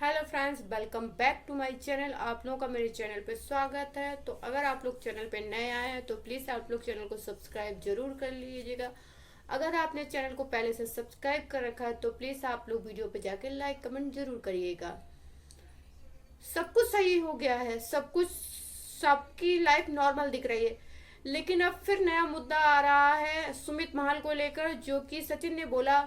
Hello friends, welcome back to my channel. आप लोगों का मेरे चैनल पे स्वागत है। तो अगर आप लोग चैनल पे नए आए हैं तो प्लीज़ आप लोग चैनल को सब्सक्राइब जरूर कर लीजिएगा। अगर आपने चैनल को पहले से सब्सक्राइब कर रखा है तो प्लीज़ आप लोग वीडियो पे जाके लाइक कमेंट जरूर करिएगा। सब कुछ सही हो गया है, सब कुछ, सबकी लाइफ नॉर्मल दिख रही है। लेकिन अब फिर नया मुद्दा आ रहा है सुमित महाल को लेकर, जो कि सचिन ने बोला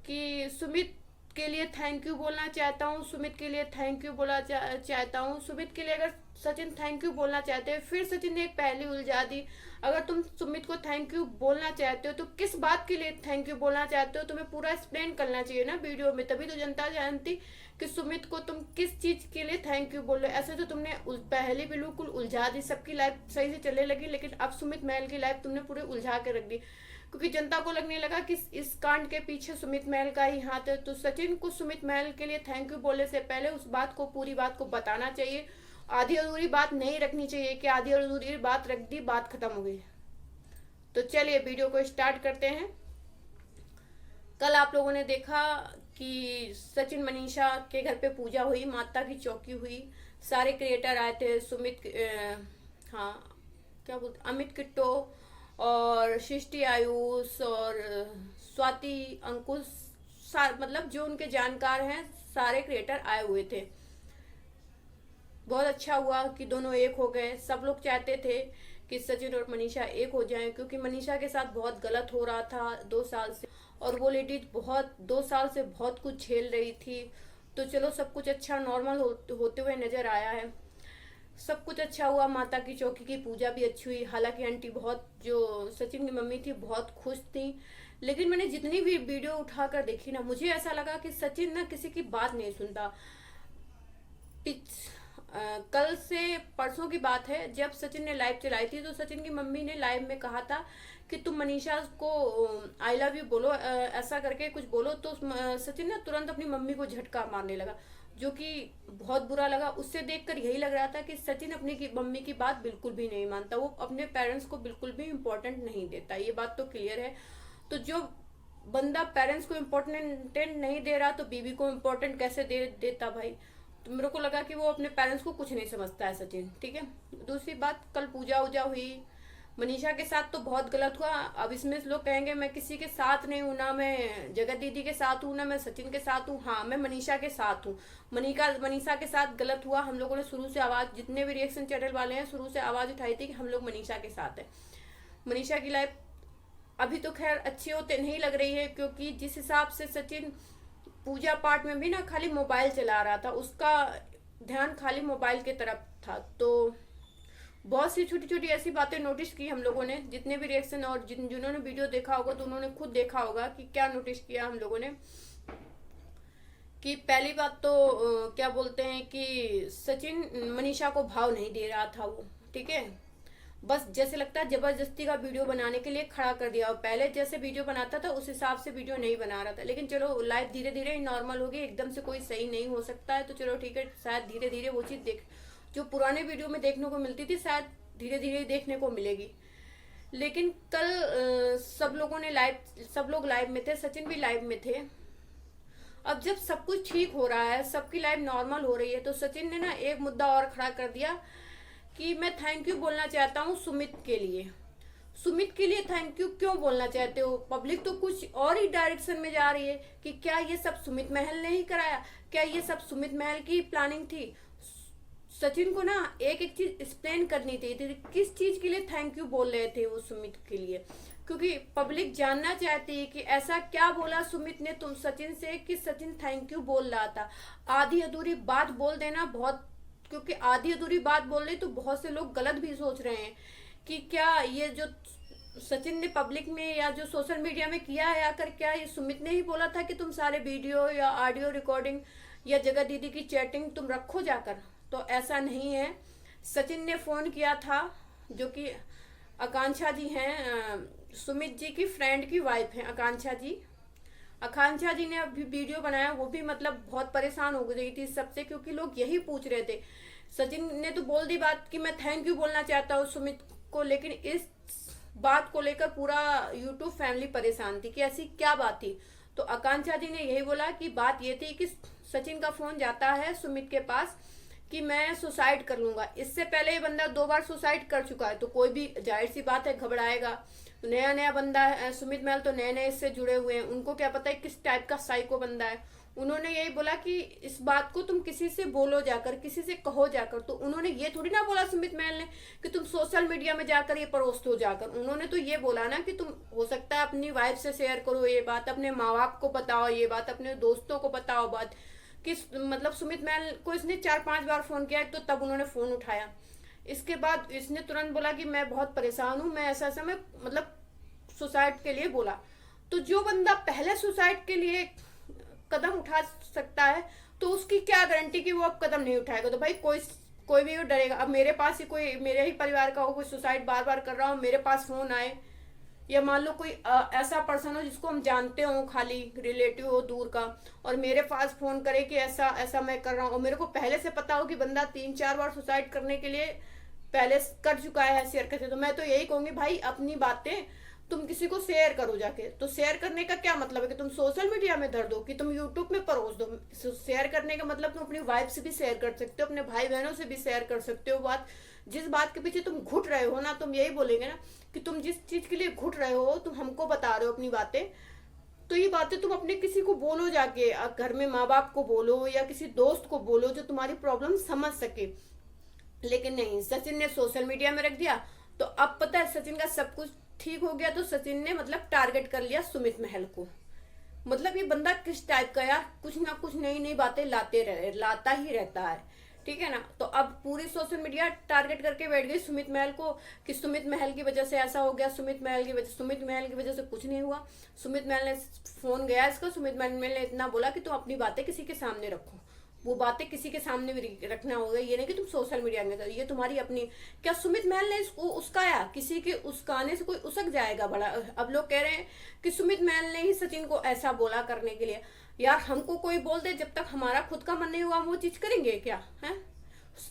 कि सुमित के लिए थैंक यू बोलना चाहता हूँ, सुमित के लिए थैंक यू बोलना चाहता हूँ। सुमित के लिए अगर सचिन थैंक यू बोलना चाहते हैं, फिर सचिन ने एक पहेली उलझा दी। अगर तुम सुमित को थैंक यू बोलना चाहते हो तो किस बात के लिए थैंक यू बोलना चाहते हो, तुम्हें पूरा एक्सप्लेन करना चाहिए ना वीडियो में, तभी तो जनता जानती कि सुमित को तुम किस चीज के लिए थैंक यू बोल रहे हो। ऐसे तो तुमने पहले बिल्कुल उलझा दी, सबकी लाइफ सही से चलने लगी, लेकिन अब सुमित महल की लाइफ तुमने पूरी उलझा के रख दी, क्योंकि जनता को लगने लगा कि इस कांड के पीछे सुमित महल का ही हाथ है। तो सचिन को सुमित महल के लिए थैंक यू बोलने से पहले उस बात को, पूरी बात को बताना चाहिए। आधी अधूरी बात नहीं रखनी चाहिए कि आधी अधूरी बात रख दी, बात खत्म हो गई। तो चलिए वीडियो को स्टार्ट करते हैं। कल आप लोगों ने देखा कि सचिन मनीषा के घर पे पूजा हुई, माता की चौकी हुई, सारे क्रिएटर आए थे। हाँ, क्या बोलते, अमित किट्टो और सृष्टि आयुष और स्वाति अंकुश, मतलब जो उनके जानकार हैं सारे क्रिएटर आए हुए थे। बहुत अच्छा हुआ कि दोनों एक हो गए। सब लोग चाहते थे कि सचिन और मनीषा एक हो जाएं, क्योंकि मनीषा के साथ बहुत गलत हो रहा था 2 साल से, और वो लेडीज बहुत 2 साल से बहुत कुछ झेल रही थी। तो चलो सब कुछ अच्छा नॉर्मल होते हुए नजर आया है। सब कुछ अच्छा हुआ, माता की चौकी की पूजा भी अच्छी हुई। हालांकि आंटी बहुत, जो सचिन की मम्मी थी, बहुत खुश थी। लेकिन मैंने जितनी भी वीडियो उठाकर देखी ना, मुझे ऐसा लगा कि सचिन ना किसी की बात नहीं सुनता। कल से परसों की बात है, जब सचिन ने लाइव चलाई थी तो सचिन की मम्मी ने लाइव में कहा था कि तुम मनीषा को आई लव यू बोलो, ऐसा करके कुछ बोलो। तो सचिन ने तुरंत अपनी मम्मी को झटका मारने लगा, जो कि बहुत बुरा लगा। उससे देखकर यही लग रहा था कि सचिन अपनी मम्मी की बात बिल्कुल भी नहीं मानता, वो अपने पेरेंट्स को बिल्कुल भी इम्पोर्टेंट नहीं देता, ये बात तो क्लियर है। तो जो बंदा पेरेंट्स को इम्पोर्टेंट नहीं दे रहा तो बीवी को इम्पोर्टेंट कैसे देता भाई। तो मेरे को लगा कि वो अपने पेरेंट्स को कुछ नहीं समझता है सचिन, ठीक है। दूसरी बात, कल पूजा उजा हुई, मनीषा के साथ तो बहुत गलत हुआ। अब इसमें लोग कहेंगे मैं किसी के साथ नहीं हूं, ना मैं जगत दीदी के साथ हूं, ना मैं सचिन के साथ हूं। हाँ, मैं मनीषा के साथ हूँ। मनीषा के साथ गलत हुआ। हम लोगों ने शुरू से आवाज, जितने भी रिएक्शन चैनल वाले हैं, शुरू से आवाज उठाई थी कि हम लोग मनीषा के साथ है। मनीषा की लाइफ अभी तो खैर अच्छी होते नहीं लग रही है, क्योंकि जिस हिसाब से सचिन पूजा पाठ में भी ना खाली मोबाइल चला रहा था, उसका ध्यान खाली मोबाइल की तरफ था। तो बहुत सी छोटी छोटी ऐसी बातें नोटिस की हम लोगों ने, जितने भी रिएक्शन और जिन्होंने वीडियो देखा होगा तो उन्होंने खुद देखा होगा कि क्या नोटिस किया हम लोगों ने। कि पहली बात तो क्या बोलते हैं कि सचिन मनीषा को भाव नहीं दे रहा था वो, ठीक है। बस जैसे लगता है जबरदस्ती का वीडियो बनाने के लिए खड़ा कर दिया, और पहले जैसे वीडियो बनाता था उस हिसाब से वीडियो नहीं बना रहा था। लेकिन चलो लाइफ धीरे धीरे नॉर्मल होगी, एकदम से कोई सही नहीं हो सकता है। तो चलो ठीक है, शायद धीरे धीरे वो चीज देख, जो पुराने वीडियो में देखने को मिलती थी, शायद धीरे धीरे देखने को मिलेगी। लेकिन कल सब लोग लाइव में थे, सचिन भी लाइव में थे। अब जब सब कुछ ठीक हो रहा है, सबकी लाइफ नॉर्मल हो रही है, तो सचिन ने ना एक मुद्दा और खड़ा कर दिया कि मैं थैंक यू बोलना चाहता हूँ सुमित के लिए। सुमित के लिए थैंक यू क्यों बोलना चाहते हो? पब्लिक तो कुछ और ही डायरेक्शन में जा रही है कि क्या ये सब सुमित महल ने ही कराया, क्या ये सब सुमित महल की प्लानिंग थी? सचिन को ना एक एक चीज एक्सप्लेन करनी थी, किस चीज के लिए थैंक यू बोल रहे थे वो सुमित के लिए, क्योंकि पब्लिक जानना चाहती है कि ऐसा क्या बोला सुमित ने तुम सचिन से कि सचिन थैंक यू बोल रहा था। आधी अधूरी बात बोल देना बहुत, क्योंकि आधी अधूरी बात बोल रही तो बहुत से लोग गलत भी सोच रहे हैं कि क्या ये जो सचिन ने पब्लिक में या जो सोशल मीडिया में किया है आकर, क्या ये सुमित ने ही बोला था कि तुम सारे वीडियो या ऑडियो रिकॉर्डिंग या जगत दीदी की चैटिंग तुम रखो जाकर? तो ऐसा नहीं है। सचिन ने फोन किया था, जो कि आकांक्षा जी हैं, सुमित जी की फ्रेंड की वाइफ है आकांक्षा जी। आकांक्षा जी ने अभी वीडियो बनाया, वो भी मतलब बहुत परेशान हो गई थी सबसे, क्योंकि लोग यही पूछ रहे थे। सचिन ने तो बोल दी बात कि मैं थैंक यू बोलना चाहता हूँ सुमित को, लेकिन इस बात को लेकर पूरा यूट्यूब फैमिली परेशान थी कि ऐसी क्या बात थी। तो तो आकांक्षा जी ने यही बोला कि बात ये थी कि सचिन का फोन जाता है सुमित के पास कि मैं सुसाइड कर लूंगा। इससे पहले ये बंदा 2 बार सुसाइड कर चुका है, तो कोई भी जाहिर सी बात है घबराएगा। नया नया बंदा है, सुमित महल तो नए नए इससे जुड़े हुए हैं, उनको क्या पता है किस टाइप का साइको बंदा है। उन्होंने यही बोला कि इस बात को तुम किसी से बोलो जाकर, किसी से कहो जाकर। तो उन्होंने ये थोड़ी ना बोला सुमित महल ने कि तुम सोशल मीडिया में जाकर ये परोस दो जाकर। उन्होंने तो ये बोला ना कि तुम हो सकता है अपनी वाइफ से शेयर करो ये बात, अपने माँ बाप को बताओ ये बात, अपने दोस्तों को बताओ बात कि मतलब सुमित महल को इसने 4-5 बार फोन किया, तो तब उन्होंने फोन उठाया। इसके बाद इसने तुरंत बोला कि मैं बहुत परेशान हूँ, मैं ऐसा ऐसा मैं मतलब सुसाइड के लिए बोला। तो जो बंदा पहले सुसाइड के लिए कदम उठा सकता है, तो उसकी क्या गारंटी कि वो अब कदम नहीं उठाएगा। तो भाई कोई भी डरेगा। अब मेरे पास ही कोई, मेरे ही परिवार का हो, कोई सुसाइड बार बार कर रहा हो, मेरे पास फोन आए, या मान लो कोई ऐसा पर्सन हो जिसको हम जानते हो, खाली रिलेटिव हो दूर का, और मेरे पास फोन करे कि ऐसा ऐसा मैं कर रहा हूँ, और मेरे को पहले से पता हो कि बंदा 3-4 बार सुसाइड करने के लिए पहले कर चुका है ऐसी हरकतें, तो मैं तो यही कहूंगी भाई अपनी बातें तुम किसी को शेयर करो जाके। तो शेयर करने का क्या मतलब है कि तुम सोशल मीडिया में धर दो, कि तुम यूट्यूब में परोस दो। शेयर करने का मतलब तुम अपनी वाइफ से भी शेयर कर सकते हो, अपने भाई बहनों से भी शेयर कर सकते हो बात। जिस बात के पीछे तुम घुट रहे हो ना, तुम यही बोलेंगे ना कि तुम जिस चीज के लिए घुट रहे हो, तुम हमको बता रहे हो अपनी बातें, तो ये बातें तुम अपने किसी को बोलो जाके, घर में माँ बाप को बोलो या किसी दोस्त को बोलो जो तुम्हारी प्रॉब्लम समझ सके। लेकिन नहीं, सचिन ने सोशल मीडिया में रख दिया। तो अब पता है सचिन का सब कुछ ठीक हो गया, तो सचिन ने मतलब टारगेट कर लिया सुमित महल को। मतलब ये बंदा किस टाइप का यार, कुछ ना कुछ नई नई बातें लाता ही रहता है, ठीक है ना। तो अब पूरी सोशल मीडिया टारगेट करके बैठ गई सुमित महल को कि सुमित महल की वजह से ऐसा हो गया, सुमित महल की वजह से कुछ नहीं हुआ। सुमित महल ने फोन गया इसका, सुमित महल ने इतना बोला कि तुम अपनी बातें किसी के सामने रखो। वो बातें किसी के सामने भी रखना होगा, ये नहीं कि तुम सोशल मीडिया में, ये तुम्हारी अपनी। क्या सुमित महल ने इसको उसकाया? किसी के उसकाने से कोई उसक जाएगा बड़ा? अब लोग कह रहे हैं कि सुमित महल ने ही सचिन को ऐसा बोला करने के लिए। यार हमको कोई बोल दे, जब तक हमारा खुद का मन नहीं हुआ हम वो चीज करेंगे क्या? है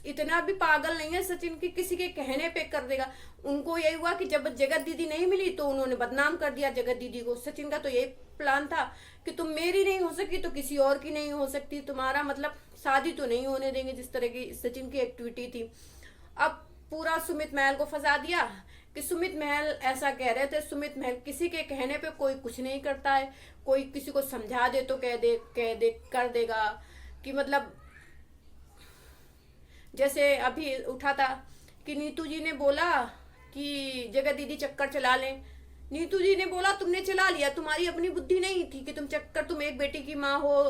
इतना भी पागल नहीं है सचिन की किसी के कहने पे कर देगा। उनको यही हुआ कि जब जगत दीदी नहीं मिली तो उन्होंने बदनाम कर दिया जगत दीदी को। सचिन का तो यही प्लान था कि तुम मेरी नहीं हो सकी तो किसी और की नहीं हो सकती, तुम्हारा मतलब शादी तो नहीं होने देंगे, जिस तरह की सचिन की एक्टिविटी थी। अब पूरा सुमित महल को फंसा दिया कि सुमित महल ऐसा कह रहे थे। सुमित महल किसी के कहने पे कोई कुछ नहीं करता है, कोई किसी को समझा दे तो कह दे कर देगा। कि मतलब जैसे अभी उठा था कि नीतू जी ने बोला कि जगत दीदी चक्कर चला लें। नीतू जी ने बोला तुमने चला लिया, तुम्हारी अपनी बुद्धि नहीं थी कि तुम एक बेटी की माँ हो।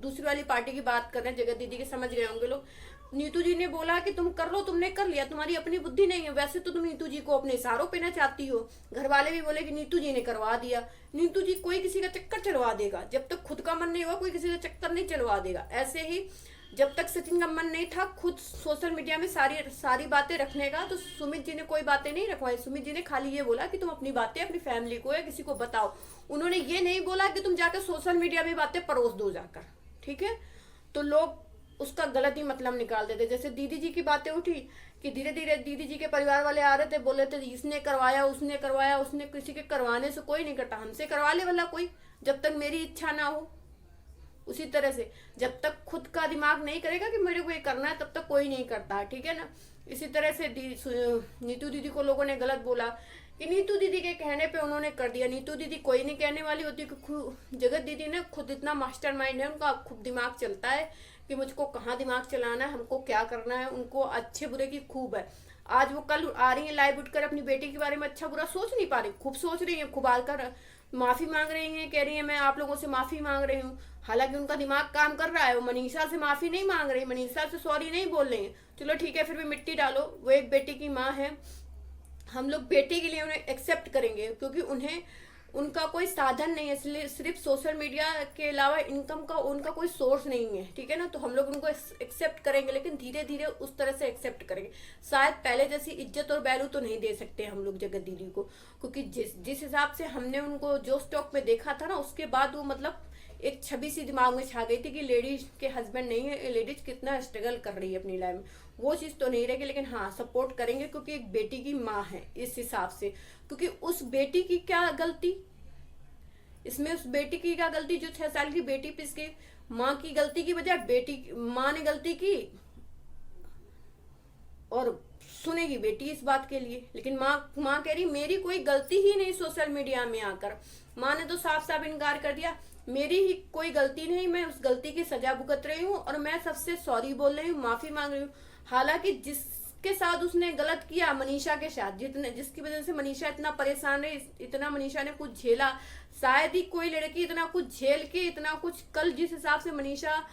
दूसरी वाली पार्टी की बात कर रहे हैं, जगत दीदी के समझ गए होंगे लोग। नीतू जी ने बोला कि तुम कर लो, तुमने कर लिया, तुम्हारी अपनी बुद्धि नहीं है। वैसे तो तुम नीतू जी को अपने इशारों पे ना चाहती हो। घर वाले भी बोले कि नीतू जी ने करवा दिया। नीतू जी कोई किसी का चक्कर चलवा देगा, जब तक खुद का मन नहीं हुआ कोई किसी का चक्कर नहीं चलवा देगा। ऐसे ही जब तक सचिन का मन नहीं था खुद सोशल मीडिया में सारी बातें रखने का, तो सुमित जी ने कोई बातें नहीं रखवाई। सुमित जी ने खाली ये बोला कि तुम अपनी बातें अपनी फैमिली को या किसी को बताओ। उन्होंने ये नहीं बोला कि तुम जाकर सोशल मीडिया में बातें परोस दो जाकर, ठीक है। तो लोग उसका गलत ही मतलब निकाल देते। जैसे दीदी जी की बातें उठी कि धीरे धीरे दीदी जी के परिवार वाले आ रहे थे, बोले थे इसने करवाया उसने करवाया, उसने किसी के करवाने से कोई नहीं करता, हमसे करवा ले वाला कोई, जब तक मेरी इच्छा ना हो। उसी तरह से जब तक खुद का दिमाग नहीं करेगा कि मेरे को ये करना है, तब तक कोई नहीं करता, ठीक है ना। इसी तरह से नीतू दीदी को लोगों ने गलत बोला कि नीतू दीदी के कहने पे उन्होंने कर दिया। नीतू दीदी कोई नहीं कहने वाली होती, जगत दीदी ने खुद इतना मास्टरमाइंड है, उनका खूब दिमाग चलता है कि मुझको कहाँ दिमाग चलाना है, हमको क्या करना है। उनको अच्छे बुरे की खूब है। आज वो कल आ रही है लाइव उठकर अपनी बेटी के बारे में अच्छा बुरा सोच नहीं पा रही, खूब सोच रही है, खूब आकर माफी मांग रही हैं, कह रही है मैं आप लोगों से माफी मांग रही हूँ। हालांकि उनका दिमाग काम कर रहा है, वो मनीषा से माफी नहीं मांग रही, मनीषा से सॉरी नहीं बोल रही है। चलो ठीक है, फिर भी मिट्टी डालो, वो एक बेटी की माँ है। हम लोग बेटी के लिए उन्हें एक्सेप्ट करेंगे, क्योंकि उन्हें उनका कोई साधन नहीं है, इसलिए सिर्फ सोशल मीडिया के अलावा इनकम का उनका कोई सोर्स नहीं है, ठीक है ना। तो हम लोग उनको एक्सेप्ट करेंगे, लेकिन धीरे धीरे उस तरह से एक्सेप्ट करेंगे। शायद पहले जैसी इज्जत और वैल्यू तो नहीं दे सकते हम लोग जगत दीदी को, क्योंकि जिस हिसाब से हमने उनको जो स्टॉक में देखा था ना, उसके बाद वो मतलब एक छवि सी दिमाग में छा गई थी कि लेडीज के हस्बैंड नहीं है, लेडीज कितना स्ट्रगल कर रही है अपनी लाइफ में। वो चीज तो नहीं रहेगी, लेकिन हाँ सपोर्ट करेंगे, क्योंकि एक बेटी की माँ है इस हिसाब से। क्योंकि उस बेटी की क्या गलती इसमें उस बेटी की क्या गलती जो 6 साल की बेटी पिस गई? माँ की गलती की बजाय माँ ने गलती की और सुनेगी बेटी इस बात के लिए। लेकिन माँ कह रही मेरी कोई गलती ही नहीं सोशल मीडिया में आकर। माँ ने तो साफ साफ इनकार कर दिया, मेरी ही कोई गलती नहीं, मैं उस गलती की सजा भुगत रही हूँ और मैं सबसे सॉरी बोल रही हूँ, माफी मांग रही हूँ। हालांकि जिसके साथ उसने गलत किया, मनीषा के साथ, जिसकी वजह से मनीषा इतना परेशान रही, इतना मनीषा ने कुछ झेला, शायद ही कोई लड़की इतना कुछ झेल के, इतना कुछ, कल जिस हिसाब से मनीषा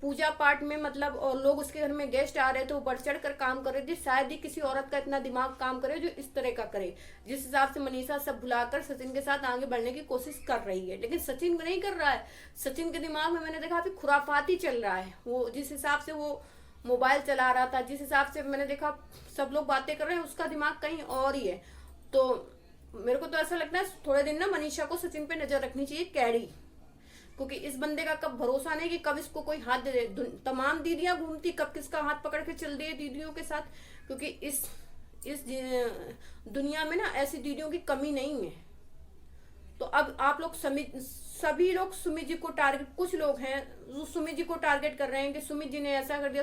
पूजा पाठ में मतलब और लोग उसके घर में गेस्ट आ रहे थे, वो बढ़ चढ़ कर काम कर रही थी, शायद ही किसी औरत का इतना दिमाग काम करे जो इस तरह का करे। जिस हिसाब से मनीषा सब भुलाकर सचिन के साथ आगे बढ़ने की कोशिश कर रही है, लेकिन सचिन नहीं कर रहा है। सचिन के दिमाग में मैंने देखा अभी खुराफाती चल रहा है। वो जिस हिसाब से वो मोबाइल चला रहा था, जिस हिसाब से मैंने देखा सब लोग बातें कर रहे हैं, उसका दिमाग कहीं और ही है। तो मेरे को तो ऐसा लगता है थोड़े दिन ना मनीषा को सचिन पे नजर रखनी चाहिए, कैडी, क्योंकि इस बंदे का कब भरोसा नहीं कि कब इसको कोई हाथ दे दे। तमाम दीदियां घूमती, कब किसका हाथ पकड़ के चल रही है दीदियों के साथ, क्योंकि इस दुनिया में ना ऐसी दीदियों की कमी नहीं है। तो अब आप लोग सभी लोग सुमित जी को टारगेट, कुछ लोग हैं जो सुमित जी को टारगेट कर रहे हैं कि सुमित जी ने ऐसा कर दिया।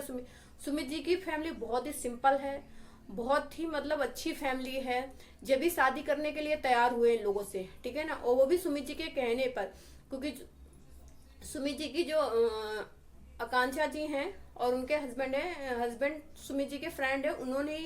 सुमित जी की फैमिली बहुत ही सिंपल है, बहुत ही मतलब अच्छी फैमिली है। जब भी शादी करने के लिए तैयार हुए इन लोगों से, ठीक है ना, और वो भी सुमित जी के कहने पर, क्योंकि सुमित जी की जो आकांक्षा जी हैं और उनके हस्बैंड सुमित जी के फ्रेंड है, उन्होंने ही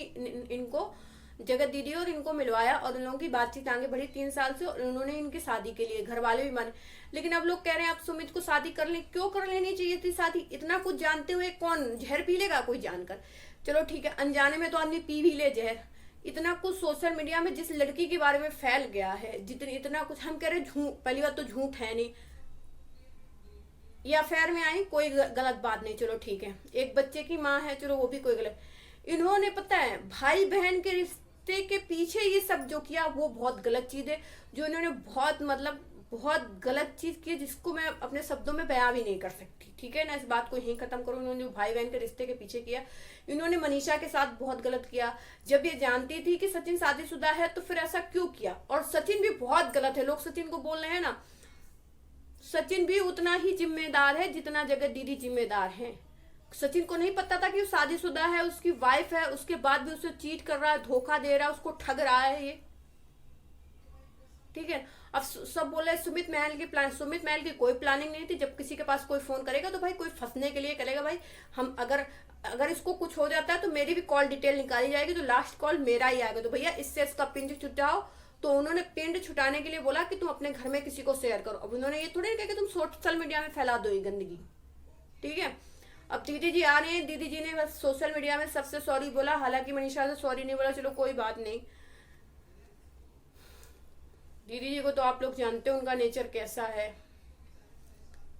इनको जगत दीदी और इनको मिलवाया और इन लोगों की बातचीत आगे बढ़ी 3 साल से, और उन्होंने इनकी शादी के लिए घर वाले भी माने। लेकिन अब लोग कह रहे हैं आप सुमित को शादी कर ले, क्यों कर लेनी चाहिए थी शादी? इतना कुछ जानते हुए कौन जहर पी लेगा कोई जानकर? चलो ठीक है, अनजाने में तो आदमी पी भी ले जहर। इतना कुछ सोशल मीडिया में जिस लड़की के बारे में फैल गया है, इतना कुछ, हम कह रहे झूठ, पहली बात तो झूठ है नहीं, या अफेयर में आई कोई गलत बात नहीं, चलो ठीक है, एक बच्चे की माँ है, चलो वो भी कोई गलत। इन्होंने पता है भाई बहन के रिश्ते के पीछे ये सब जो किया वो बहुत गलत चीज है, जो इन्होंने बहुत मतलब बहुत गलत चीज की, जिसको मैं अपने शब्दों में बयां भी नहीं कर सकती, ठीक है ना। इस बात को यहीं खत्म करो। इन्होंने जो भाई बहन के रिश्ते के पीछे किया, इन्होंने मनीषा के साथ बहुत गलत किया। जब ये जानती थी कि सचिन शादीशुदा है तो फिर ऐसा क्यों किया? और सचिन भी बहुत गलत है, लोग सचिन को बोल रहे हैं ना, सचिन भी उतना ही जिम्मेदार है जितना जगत दीदी जिम्मेदार है। सचिन को नहीं पता था कि वो शादीशुदा है, उसकी वाइफ है, उसके बाद भी उसे चीट कर रहा है, धोखा दे रहा है, उसको ठग रहा है ये, ठीक है। अब सब बोल रहे सुमित महल की प्लान, सुमित महल की कोई प्लानिंग नहीं थी। जब किसी के पास कोई फोन करेगा तो भाई कोई फंसने के लिए करेगा, भाई हम अगर इसको कुछ हो जाता है तो मेरी भी कॉल डिटेल निकाली जाएगी, तो लास्ट कॉल मेरा ही आएगा, तो भैया इससे इसका पिंड छुटाओ। तो उन्होंने पिंड छुटाने के लिए बोला कि तुम अपने घर में किसी को शेयर करो। अब उन्होंने ये थोड़ी कहा कि तुम सोशल मीडिया में फैला दो ये गंदगी, ठीक है। अब दीदी जी आ रहे हैं, दीदी जी ने बस सोशल मीडिया में सबसे सॉरी बोला, हालांकि मनीषा से सॉरी नहीं बोला, चलो कोई बात नहीं। दीदी जी को तो आप लोग जानते हो उनका नेचर कैसा है।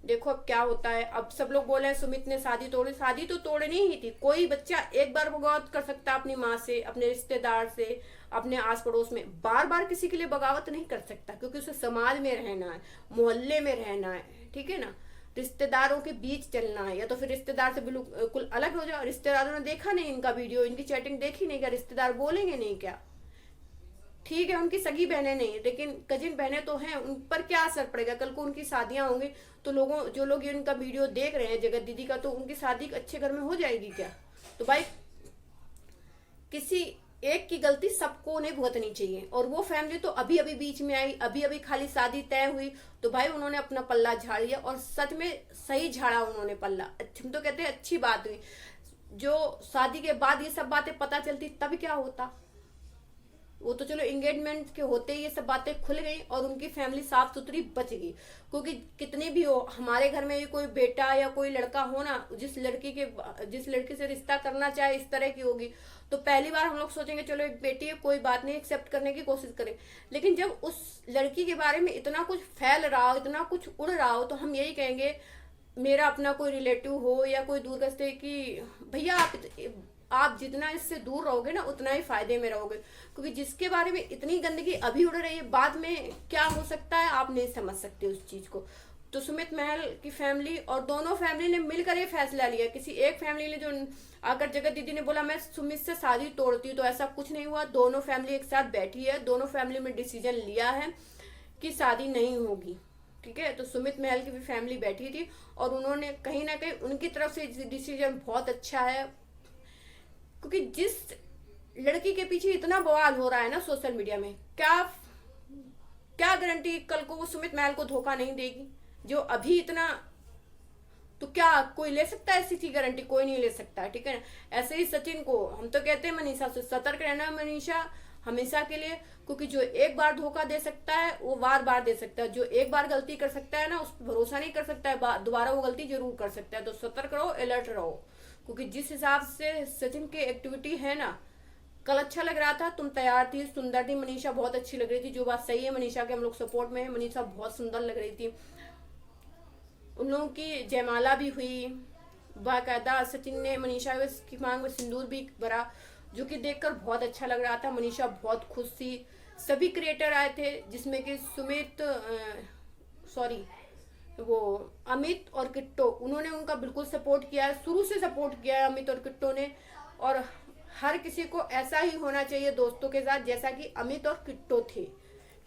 देखो अब क्या होता है। अब सब लोग बोले हैं सुमित ने शादी तोड़ी, शादी तो तोड़नी ही थी। कोई बच्चा एक बार बगावत कर सकता है अपनी माँ से, अपने रिश्तेदार से, अपने आस पड़ोस में, बार बार किसी के लिए बगावत नहीं कर सकता, क्योंकि उसे समाज में रहना है, मोहल्ले में रहना है, ठीक है ना, रिश्तेदारों के बीच चलना है। या तो फिर रिश्तेदार से बिल्कुल अलग हो जाओ। रिश्तेदारों ने देखा नहीं इनका वीडियो, इनकी चैटिंग देखी नहीं, क्या रिश्तेदार बोलेंगे नहीं क्या? ठीक है उनकी सगी बहनें नहीं, लेकिन कजिन बहनें तो हैं, उन पर क्या असर पड़ेगा? कल को उनकी शादियां होंगी तो जो लोग ये उनका वीडियो देख रहे हैं जगत दीदी का, तो उनकी शादी अच्छे घर में हो जाएगी क्या? तो भाई किसी एक की गलती सबको नहीं भुगतनी चाहिए। और वो फैमिली तो अभी अभी बीच में आई, अभी अभी खाली शादी तय हुई, तो भाई उन्होंने अपना पल्ला झाड़ लिया, और सच में सही झाड़ा उन्होंने पल्ला। हम तो कहते हैं अच्छी बात हुई। जो शादी के बाद ये सब बातें पता चलती तब क्या होता? वो तो चलो एंगेजमेंट के होते ही ये सब बातें खुल गई और उनकी फैमिली साफ सुथरी बच गई। क्योंकि कितने भी हो, हमारे घर में भी कोई बेटा या कोई लड़का हो ना, जिस लड़की से रिश्ता करना चाहे इस तरह की होगी, तो पहली बार हम लोग सोचेंगे चलो एक बेटी है, कोई बात नहीं, एक्सेप्ट करने की कोशिश करें। लेकिन जब उस लड़की के बारे में इतना कुछ फैल रहा हो, इतना कुछ उड़ रहा हो, तो हम यही कहेंगे, मेरा अपना कोई रिलेटिव हो या कोई दूर गस्ते की, भैया आप जितना इससे दूर रहोगे ना उतना ही फायदे में रहोगे। क्योंकि जिसके बारे में इतनी गंदगी अभी उड़ रही है, बाद में क्या हो सकता है आप नहीं समझ सकते उस चीज को। तो सुमित महल की फैमिली और दोनों फैमिली ने मिलकर ये फैसला लिया। किसी एक फैमिली ने जो आकर जगत दीदी ने बोला मैं सुमित से शादी तोड़ती हूँ, तो ऐसा कुछ नहीं हुआ। दोनों फैमिली एक साथ बैठी है, दोनों फैमिली में डिसीजन लिया है कि शादी नहीं होगी। ठीक है। तो सुमित महल की भी फैमिली बैठी थी और उन्होंने कहीं ना कहीं उनकी तरफ से डिसीजन बहुत अच्छा है, क्योंकि जिस लड़की के पीछे इतना बवाल हो रहा है ना सोशल मीडिया में, क्या क्या गारंटी कल को वो सुमित महल को धोखा नहीं देगी जो अभी इतना। तो क्या कोई ले सकता है ऐसी गारंटी? कोई नहीं ले सकता है, ठीक है ना। ऐसे ही सचिन को हम तो कहते हैं मनीषा से सतर्क रहना, मनीषा हमेशा के लिए, क्योंकि जो एक बार धोखा दे सकता है वो बार बार दे सकता है। जो एक बार गलती कर सकता है ना, उस पर भरोसा नहीं कर सकता है, दोबारा वो गलती जरूर कर सकता है। तो सतर्क रहो, अलर्ट रहो, क्योंकि जिस हिसाब से सचिन की एक्टिविटी है ना, कल अच्छा लग रहा था, तुम तैयार थी, सुंदर थी, मनीषा बहुत अच्छी लग रही थी। जो बात सही है, मनीषा के हम लोग सपोर्ट में है, मनीषा बहुत सुंदर लग रही थी। उन लोगों की जयमाला भी हुई बाकायदा, सचिन ने मनीषा की मांग में सिंदूर भी भरा, जो कि देखकर बहुत अच्छा लग रहा था। मनीषा बहुत खुश थी। सभी क्रिएटर आए थे, जिसमें कि सुमित सॉरी वो अमित और किट्टो, उन्होंने उनका बिल्कुल सपोर्ट किया है, शुरू से सपोर्ट किया है अमित और किट्टो ने। और हर किसी को ऐसा ही होना चाहिए दोस्तों के साथ, जैसा कि अमित और किट्टो थे,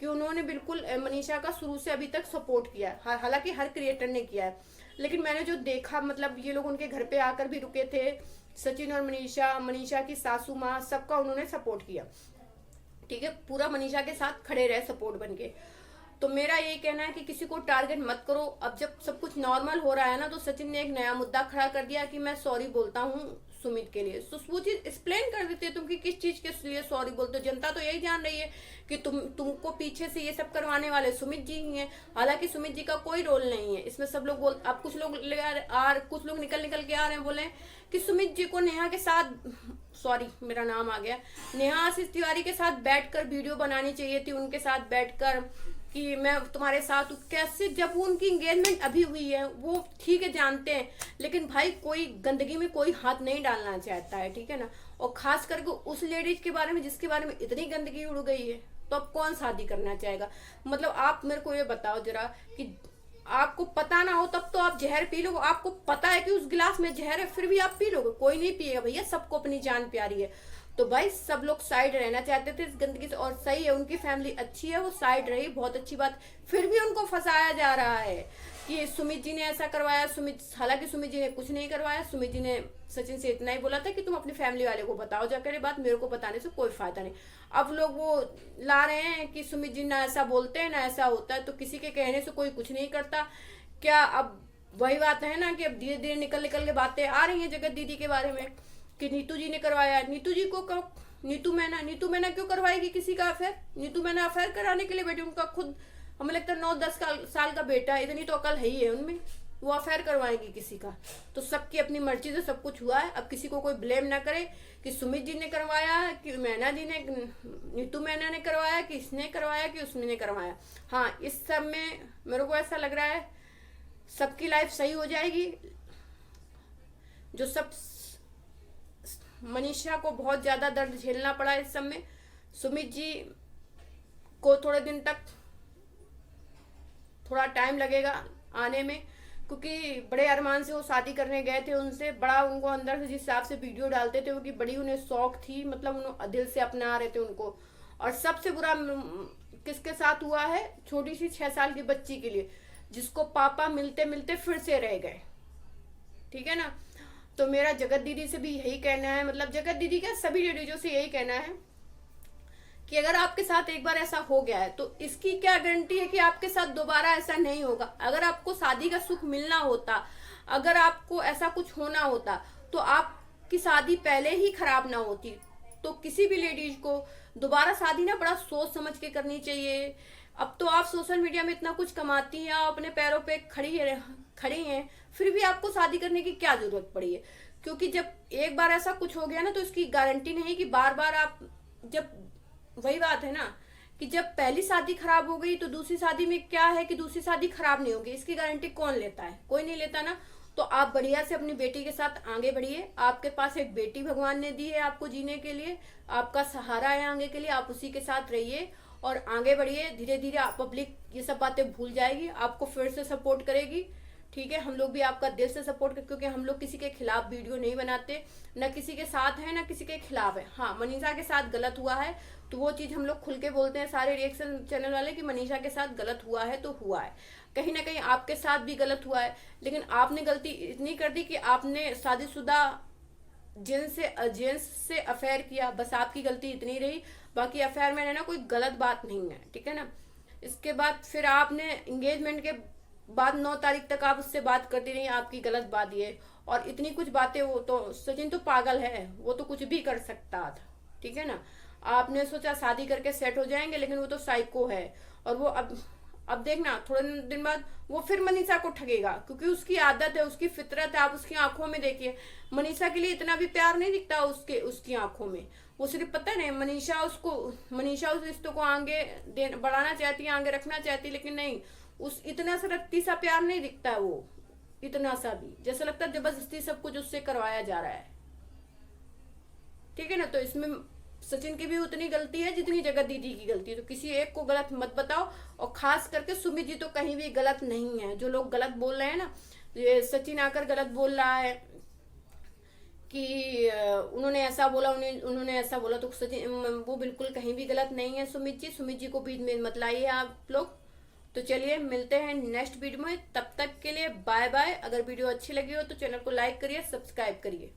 कि उन्होंने बिल्कुल मनीषा का शुरू से अभी तक सपोर्ट किया है। हालांकि हर क्रिएटर ने किया है, लेकिन मैंने जो देखा, मतलब ये लोग उनके घर पे आकर भी रुके थे, सचिन और मनीषा, मनीषा की सासू माँ, सबका उन्होंने सपोर्ट किया, ठीक है। पूरा मनीषा के साथ खड़े रहे सपोर्ट बन के। तो मेरा यही कहना है कि किसी को टारगेट मत करो। अब जब सब कुछ नॉर्मल हो रहा है ना, तो सचिन ने एक नया मुद्दा खड़ा कर दिया कि मैं सॉरी बोलता हूँ सुमित के लिए। तो वो चीज एक्सप्लेन कर देते तुम कि किस चीज के लिए सॉरी बोलते हो। जनता तो यही जान रही है कि तुमको पीछे से ये सब करवाने वाले सुमित जी ही हैं। हालांकि सुमित जी का कोई रोल नहीं है इसमें। सब लोग बोल, अब कुछ लोग कुछ लोग निकल के आ रहे हैं, बोले कि सुमित जी को नेहा के साथ, सॉरी मेरा नाम आ गया, नेहा आशीष तिवारी के साथ बैठकर वीडियो बनानी चाहिए थी, उनके साथ बैठकर कि मैं तुम्हारे साथ। कैसे, जब वो उनकी एंगेजमेंट अभी हुई है, वो ठीक है जानते हैं, लेकिन भाई कोई गंदगी में कोई हाथ नहीं डालना चाहता है, ठीक है ना। और खास करके उस लेडीज के बारे में जिसके बारे में इतनी गंदगी उड़ गई है, तो अब कौन शादी करना चाहेगा? मतलब आप मेरे को ये बताओ जरा, कि आपको पता ना हो तब तो आप जहर पी लोगे। आपको पता है कि उस गिलास में जहर है, फिर भी आप पी लोगे? कोई नहीं पिएगा भैया, सबको अपनी जान प्यारी है। तो भाई सब लोग साइड रहना चाहते थे इस गंदगी से, और सही है, उनकी फैमिली अच्छी है, वो साइड रही, बहुत अच्छी बात। फिर भी उनको फंसाया जा रहा है कि सुमित जी ने ऐसा करवाया। हालांकि सुमित जी ने कुछ नहीं करवाया। सुमित जी ने सचिन से इतना ही बोला था कि तुम अपनी फैमिली वाले को बताओ जाकर ये बात, मेरे को बताने से कोई फायदा नहीं। अब लोग वो ला रहे हैं कि सुमित जी ना ऐसा बोलते हैं ना ऐसा होता है, तो किसी के कहने से कोई कुछ नहीं करता क्या? अब वही बात है ना कि अब धीरे धीरे निकल के बातें आ रही हैं जगत दीदी के बारे में कि नीतू जी ने करवाया। नीतू जी को नीतू मैना क्यों करवाएगी किसी का अफेयर? नीतू मैना अफेयर कराने के लिए बैठी, उनका खुद हमें लगता है 9-10 साल का बेटा है, इतनी तो अकल है ही है उनमें, वो अफेयर करवाएगी किसी का? तो सबकी अपनी मर्जी से सब कुछ हुआ है। अब किसी को कोई ब्लेम ना करे कि सुमित जी ने करवाया, कि मैना जी ने, नीतू मैना ने करवाया, कि इसने करवाया, कि उसने करवाया। हाँ, इस सब में मेरे को ऐसा लग रहा है सबकी लाइफ सही हो जाएगी। जो सब मनीषा को बहुत ज्यादा दर्द झेलना पड़ा इस सब में, सुमित जी को थोड़े दिन तक थोड़ा टाइम लगेगा आने में, क्योंकि बड़े अरमान से वो शादी करने गए थे उनसे। बड़ा उनको अंदर से जिस हिसाब से वीडियो डालते थे वो, कि बड़ी उन्हें शौक थी, मतलब उन्होंने दिल से अपना रहे थे उनको। और सबसे बुरा किसके साथ हुआ है? छोटी सी 6 साल की बच्ची के लिए, जिसको पापा मिलते मिलते फिर से रह गए, ठीक है ना। तो मेरा जगत दीदी से भी यही कहना है, मतलब जगत दीदी का सभी लेडीजों से यही कहना है कि अगर आपके साथ एक बार ऐसा हो गया है, तो इसकी क्या गारंटी है कि आपके साथ दोबारा ऐसा नहीं होगा? अगर आपको शादी का सुख मिलना होता, अगर आपको ऐसा कुछ होना होता, तो आपकी शादी पहले ही खराब ना होती। तो किसी भी लेडीज को दोबारा शादी ना बड़ा सोच समझ के करनी चाहिए। अब तो आप सोशल मीडिया में इतना कुछ कमाती हैं, आप अपने पैरों पे खड़ी हैं, फिर भी आपको शादी करने की क्या जरूरत पड़ी है? क्योंकि जब एक बार ऐसा कुछ हो गया ना, तो इसकी गारंटी नहीं कि बार बार आप, जब वही बात है ना कि जब पहली शादी खराब हो गई तो दूसरी शादी में क्या है कि दूसरी शादी खराब नहीं होगी, इसकी गारंटी कौन लेता है? कोई नहीं लेता ना। तो आप बढ़िया से अपनी बेटी के साथ आगे बढ़िए। आपके पास एक बेटी भगवान ने दी है आपको जीने के लिए, आपका सहारा है आगे के लिए, आप उसी के साथ रहिए और आगे बढ़िए। धीरे धीरे आप पब्लिक ये सब बातें भूल जाएगी, आपको फिर से सपोर्ट करेगी, ठीक है, हम लोग भी आपका दिल से सपोर्ट कर, क्योंकि हम लोग किसी के खिलाफ वीडियो नहीं बनाते, ना किसी के साथ है ना किसी के खिलाफ है। हाँ, मनीषा के साथ गलत हुआ है तो वो चीज हम लोग खुल के बोलते हैं सारे रिएक्शन चैनल वाले कि मनीषा के साथ गलत हुआ है तो हुआ है। कहीं ना कहीं आपके साथ भी गलत हुआ है, लेकिन आपने गलती इतनी कर दी कि आपने शादीशुदा जेंट्स से अफेयर किया, बस आपकी गलती इतनी रही। बाकी अफेयर में रहना कोई गलत बात नहीं है, ठीक है ना। इसके बाद फिर आपने एंगेजमेंट के बाद 9 तारीख तक आप उससे बात करती रही, आपकी गलत बात ये। और इतनी कुछ बातें, वो तो सचिन तो पागल है, वो तो कुछ भी कर सकता था, ठीक है ना। आपने सोचा शादी करके सेट हो जाएंगे, लेकिन वो तो साइको है। और वो अब देखना थोड़े दिन बाद वो फिर मनीषा को ठगेगा, क्योंकि उसकी आदत है, उसकी फितरत है। आप उसकी आंखों में देखिए, मनीषा के लिए इतना भी प्यार नहीं दिखता उसकी आंखों में। वो सिर्फ पता नहीं, मनीषा उस रिश्ते को आगे बढ़ाना चाहती है, आगे रखना चाहती है, लेकिन नहीं, उस इतना सा रत्ती सा प्यार नहीं दिखता है वो, इतना सा भी। जैसा लगता है जबरदस्ती सब कुछ उससे करवाया जा रहा है, ठीक है ना। तो इसमें सचिन की भी उतनी गलती है जितनी जगह दीदी की गलती है। तो किसी एक को गलत मत बताओ, और खास करके सुमित जी तो कहीं भी गलत नहीं है। जो लोग गलत बोल रहे हैं ना, ये सचिन आकर गलत बोल रहा है कि उन्होंने ऐसा बोला, उन्होंने ऐसा बोला, तो सचिन वो बिल्कुल कहीं भी गलत नहीं है। सुमित जी को बीच में मत लाइए आप लोग। तो चलिए मिलते हैं नेक्स्ट वीडियो में, तब तक के लिए बाय बाय। अगर वीडियो अच्छी लगी हो तो चैनल को लाइक करिए, सब्सक्राइब करिए।